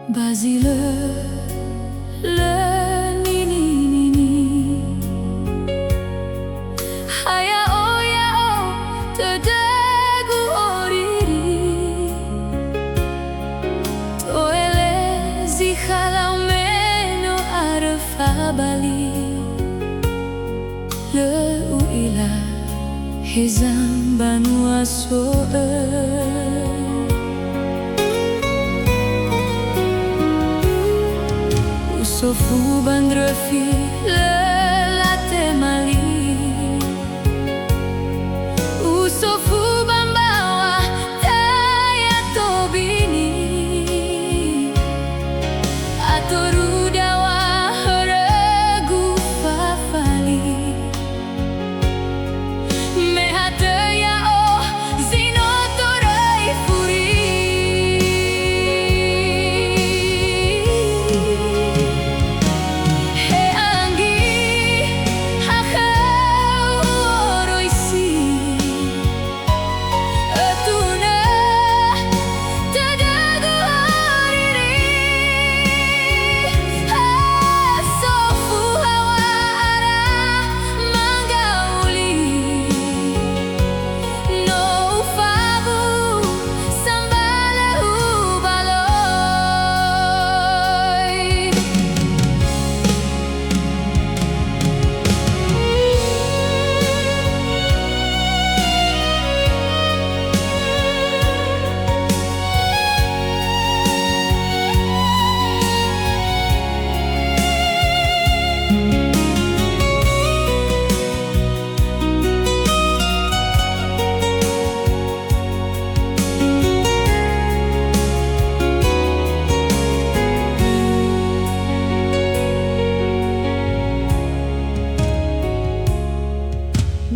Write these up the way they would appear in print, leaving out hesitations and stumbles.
Basile le nini nini Haya oya o tedegu oriri Toele zikhalau meno arfabali Le uila hezam banu asoe Sofu bandrefi le latte mali Sofu bambawa taya tobini Atorudawa regu fafali Mehateya o zinotorei furi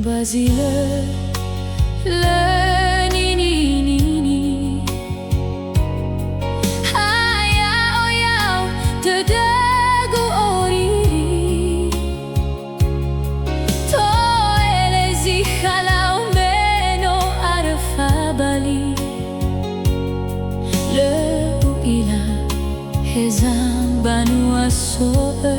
Basile le nini nini Haya oyao tedegu oriri Toele zikhalau meno arfabali Le uila hezam banu asoe